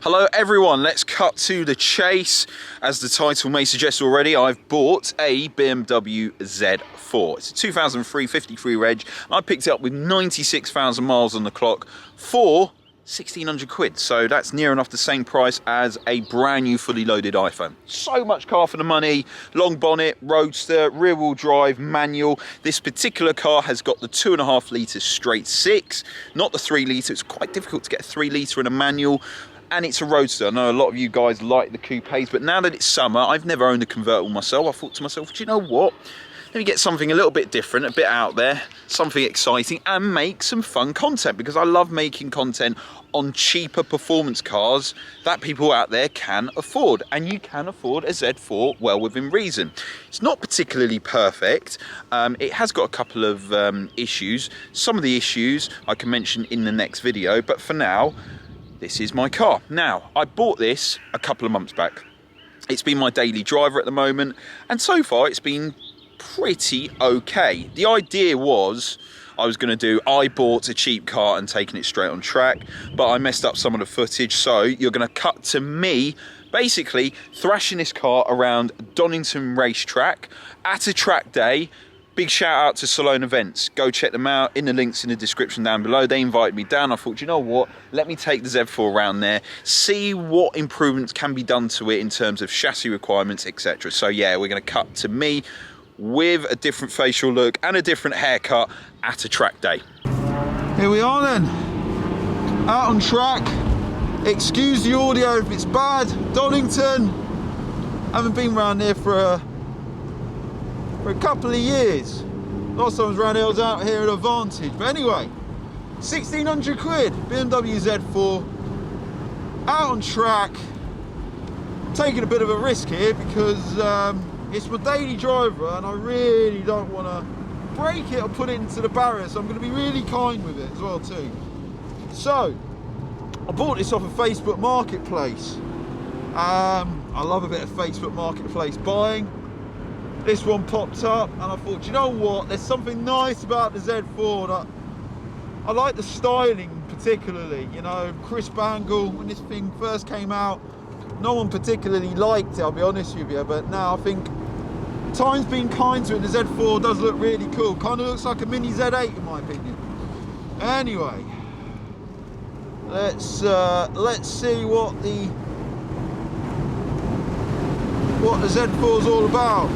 Hello everyone, let's cut to the chase. As the title may suggest already, I've bought a BMW Z4. It's a 2003 53 reg, and I picked it up with 96,000 miles on the clock for 1,600 quid. So that's near enough the same price as a brand new fully loaded iPhone. So much car for the money. Long bonnet, roadster, rear wheel drive, manual. This particular car has got the 2.5 litre straight six, not the 3 litre. It's quite difficult to get a 3 litre in a manual. And it's a roadster. I know a lot of you guys like the coupes, but now that it's summer, I've never owned a convertible myself. I thought to myself, do you know what? Let me get something a little bit different, a bit out there, something exciting, and make some fun content, because I love making content on cheaper performance cars that people out there can afford. And you can afford a Z4 well within reason. It's not particularly perfect. It has got a couple of issues. Some of the issues I can mention in the next video, but for now, this is my car. Now, I bought this a couple of months back. It's been my daily driver at the moment, and so far it's been pretty okay. The idea was I bought a cheap car and taken it straight on track, but I messed up some of the footage, so you're gonna cut to me basically thrashing this car around Donington racetrack at a track day. Big shout out to Salone Events. Go check them out in the links in the description down below. They invited me down. I thought, you know what? Let me take the Z4 around there, see what improvements can be done to it in terms of chassis requirements, etc. So yeah, we're going to cut to me with a different facial look and a different haircut at a track day. Here we are then, out on track. Excuse the audio if it's bad. Donington. Haven't been around here for a couple of years. Last time I was around here, I was out here at Advantage. But anyway, 1,600 quid, BMW Z4, out on track. Taking a bit of a risk here because it's my daily driver and I really don't want to break it or put it into the barrier, so I'm going to be really kind with it as well too. So, I bought this off of Facebook Marketplace. I love a bit of Facebook Marketplace buying. This one popped up and I thought, you know what, there's something nice about the Z4 that I like. The styling particularly, you know, crisp angle. When this thing first came out, no one particularly liked it, I'll be honest with you, but now I think time's been kind to it. The Z4 does look really cool. Kind of looks like a mini Z8 in my opinion. Anyway, let's see what the Z4 is all about.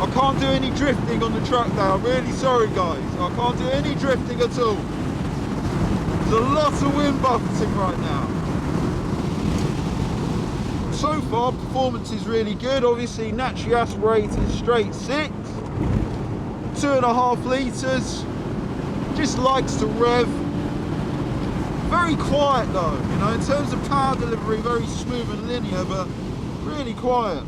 I can't do any drifting on the track now. I'm really sorry guys. I can't do any drifting at all. There's a lot of wind buffeting right now. So far, performance is really good. Obviously, naturally aspirated straight six, 2.5 litres. Just likes to rev. Very quiet though, you know, in terms of power delivery, very smooth and linear, but really quiet.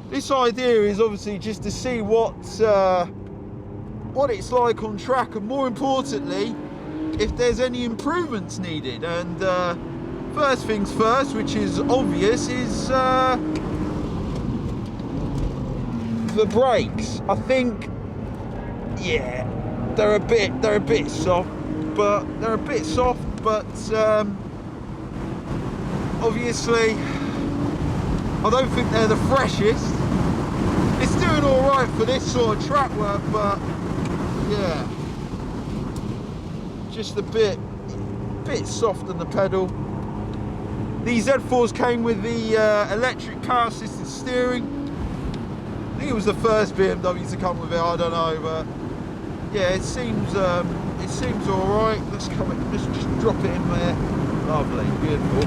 This idea is obviously just to see what it's like on track, and more importantly, if there's any improvements needed. And first things first, which is obvious, is the brakes. I think, yeah, they're a bit soft, but obviously I don't think they're the freshest. It's doing all right for this sort of track work, but yeah, just a bit soft on the pedal. These Z4s came with the electric power assisted steering. I think it was the first BMW to come with it. I don't know, but yeah, it seems all right. Let's just drop it in there. Lovely, beautiful.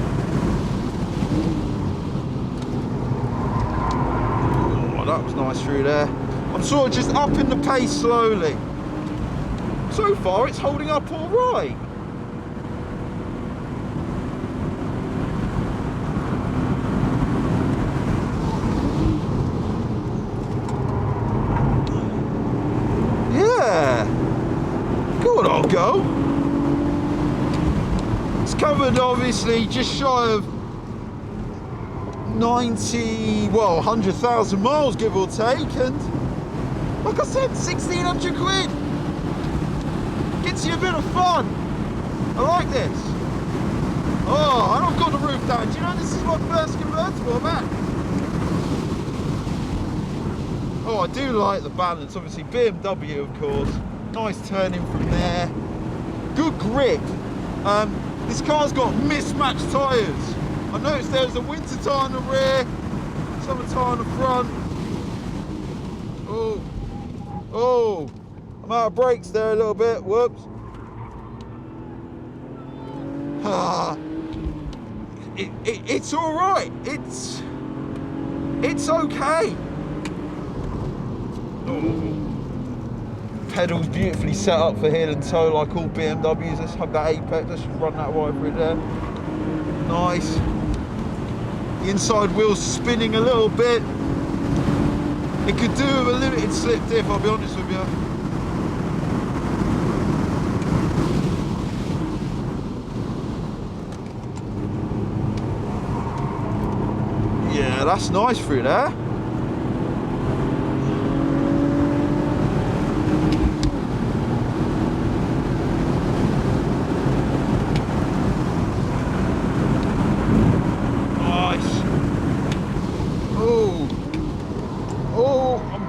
That was nice through there. I'm sort of just upping the pace slowly. So far it's holding up all right. Yeah, good old go. It's covered obviously just shy of 100,000 miles, give or take, and like I said, 1,600 quid. Gets you a bit of fun. I like this. Oh, and I've got the roof down. Do you know this is my first convertible I've had? Oh, I do like the balance. Obviously BMW, of course. Nice turning from there. Good grip. This car's got mismatched tyres. I noticed there's a winter tyre on the rear, summer tyre on the front. Oh, I'm out of brakes there a little bit. Whoops. It's all right. It's okay. Pedals beautifully set up for heel and toe like all BMWs. Let's hug that apex. Let's just run that right through there. Nice. The inside wheel's spinning a little bit. It could do with a limited slip diff, I'll be honest with you. Yeah, that's nice through there.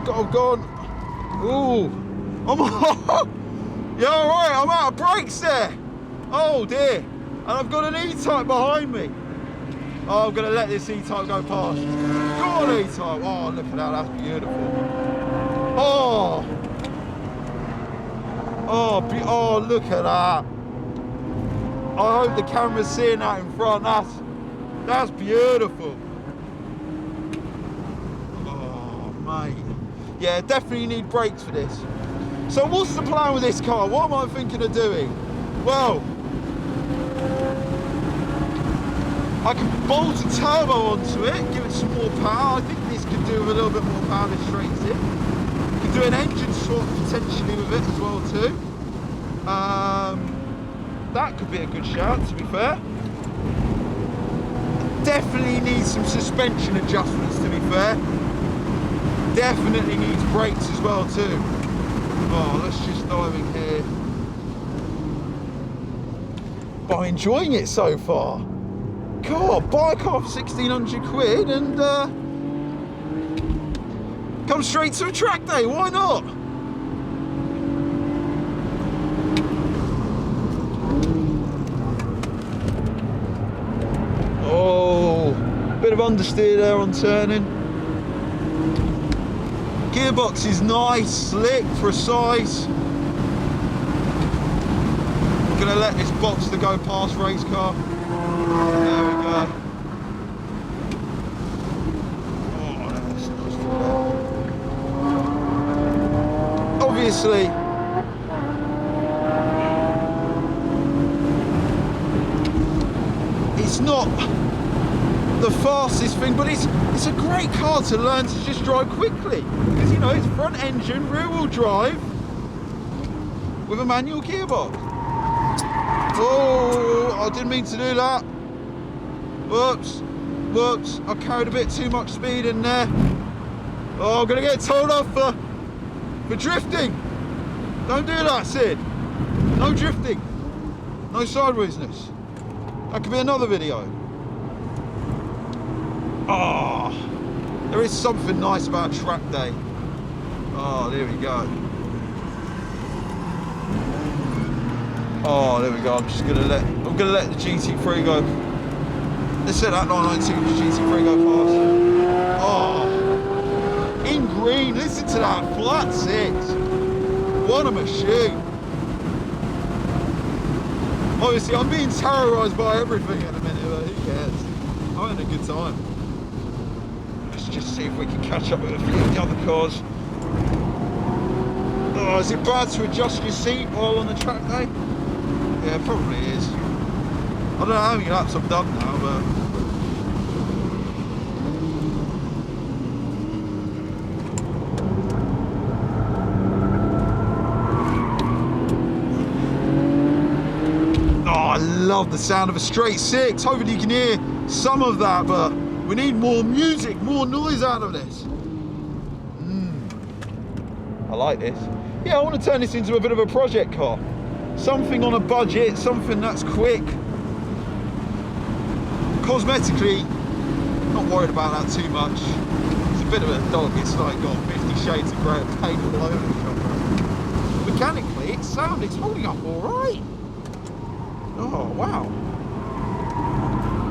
I've gone. Ooh, yeah, all right. I'm out of brakes there. Oh dear, and I've got an E-Type behind me. Oh, I'm gonna let this E-Type go past. Go on, E-Type. Oh, look at that. That's beautiful. Oh, look at that. I hope the camera's seeing that in front. That's beautiful. Oh, mate. Yeah, definitely need brakes for this. So what's the plan with this car? What am I thinking of doing? Well, I can bolt a turbo onto it, give it some more power. I think this could do with a little bit more power this straight in. Could do an engine swap potentially with it as well too. That could be a good shout, to be fair. Definitely needs some suspension adjustments, to be fair. Definitely needs brakes as well too. Oh, let's just dive in here. But I'm enjoying it so far. God, buy a car for 1,600 quid and come straight to a track day, why not? Oh, bit of understeer there on turning. Gearbox is nice, slick, precise. I'm gonna let this Boxster go past race car. There we go. Oh, that's nice. Obviously, it's not the fastest thing, but it's a great car to learn to just drive quickly, because you know it's front engine, rear wheel drive with a manual gearbox. Oh, I didn't mean to do that. Whoops, I carried a bit too much speed in there. Oh, I'm gonna get told off for drifting. Don't do that, Sid. No drifting, no sidewaysness. That could be another video. Oh, there is something nice about track day. Oh, there we go. Oh, there we go. I'm gonna let the GT3 go. Let's let that 992 GT3 go past. Oh, in green. Listen to that flat six. What a machine. Obviously, I'm being terrorised by everything in a minute, but who cares? I'm having a good time. Let's just see if we can catch up with a few of the other cars. Oh, is it bad to adjust your seat while on the track day? Yeah, it probably is. I don't know how many laps I've done now, but... Oh, I love the sound of a straight six. Hopefully you can hear some of that, but we need more music, more noise out of this. I like this. Yeah, I want to turn this into a bit of a project car. Something on a budget, something that's quick. Cosmetically, not worried about that too much. It's a bit of a dog. It's like got 50 shades of grey paint all over the shop. Mechanically, it's holding up all right. Oh wow.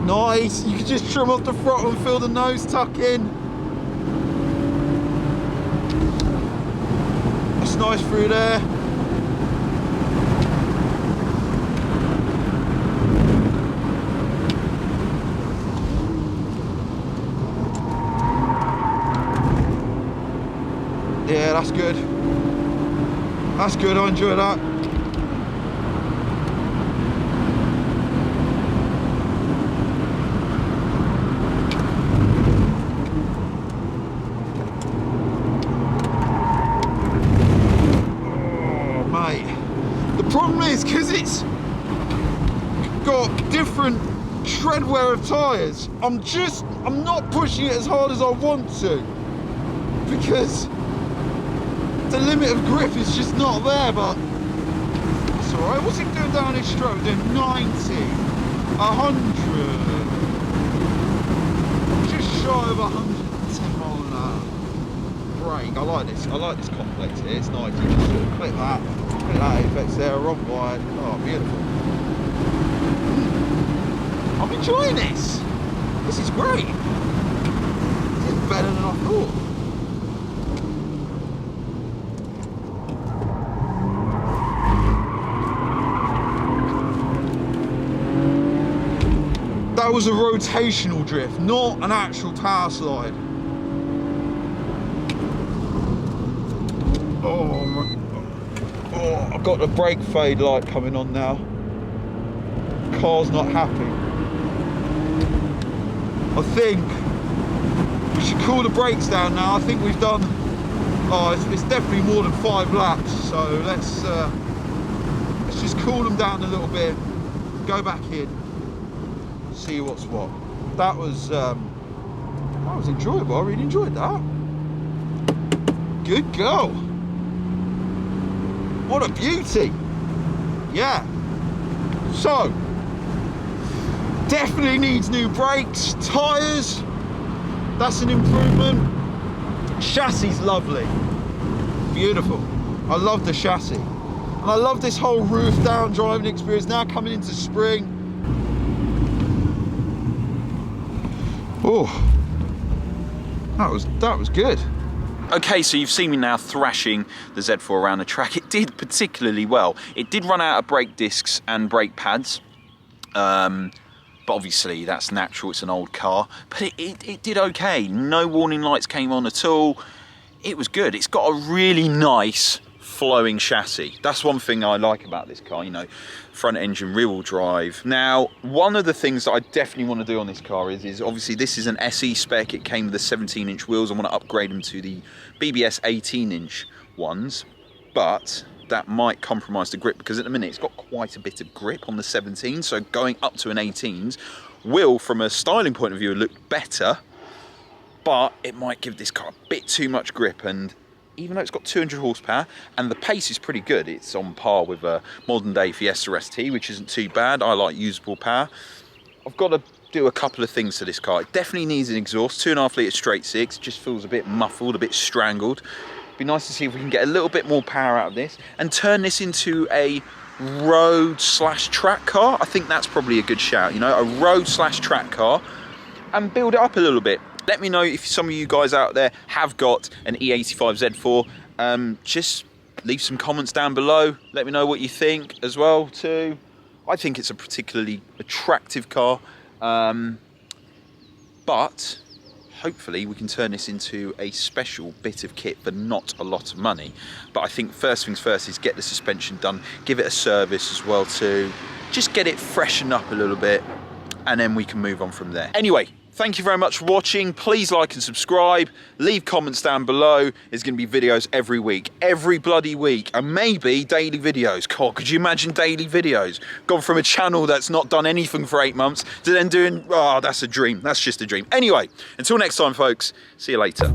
Nice. You can just trim off the throttle and feel the nose tuck in. That's nice through there. Yeah, that's good. That's good, I enjoy that. Oh, mate. The problem is, because it's got different tread wear of tyres, I'm not pushing it as hard as I want to. Because the limit of grip is just not there, but it's alright. What's it doing down his stroke? Doing 90, 100, just shy of 110 miles an hour. Brake, I like this complex here, it's nice. You just sort of click that apex there, wrong wide. Oh, beautiful. I'm enjoying this. This is great. This is better than I thought. That was a rotational drift, not an actual power slide. Oh, I've got the brake fade light coming on now. Car's not happy. I think we should cool the brakes down now. I think we've done, it's definitely more than 5 laps. So let's just cool them down a little bit, go back in. See what's what. That was enjoyable. I really enjoyed that. Good go. What a beauty. Yeah. So definitely needs new brakes, tyres. That's an improvement. Chassis lovely. Beautiful. I love the chassis. And I love this whole roof down driving experience now coming into spring. Oh, that was good. Okay, so you've seen me now thrashing the Z4 around the track. It did particularly well. It did run out of brake discs and brake pads, but obviously that's natural, it's an old car. But it did okay. No warning lights came on at all. It was good. It's got a really nice flowing chassis. That's one thing I like about this car, you know, front engine, rear wheel drive. Now, one of the things that I definitely want to do on this car is obviously this is an SE spec. It came with the 17-inch wheels. I want to upgrade them to the BBS 18-inch ones, but that might compromise the grip because at the minute it's got quite a bit of grip on the 17, so going up to an 18s will, from a styling point of view, look better, but it might give this car a bit too much grip. And even though it's got 200 horsepower and the pace is pretty good, it's on par with a modern day Fiesta ST, which isn't too bad. I like usable power. I've got to do a couple of things to this car. It definitely needs an exhaust, 2.5 litre straight six. It just feels a bit muffled, a bit strangled. It'd be nice to see if we can get a little bit more power out of this and turn this into a road/track car. I think that's probably a good shout, you know, a road/track car, and build it up a little bit. Let me know if some of you guys out there have got an E85 Z4. Just leave some comments down below. Let me know what you think as well too. I think it's a particularly attractive car, but hopefully we can turn this into a special bit of kit for not a lot of money. But I think first things first is get the suspension done, give it a service as well too. Just get it freshened up a little bit, and then we can move on from there. Anyway, thank you very much for watching. Please like and subscribe. Leave comments down below. There's going to be videos every week. Every bloody week. And maybe daily videos. God, could you imagine daily videos? Gone from a channel that's not done anything for 8 months to then doing... Oh, that's a dream. That's just a dream. Anyway, until next time, folks. See you later.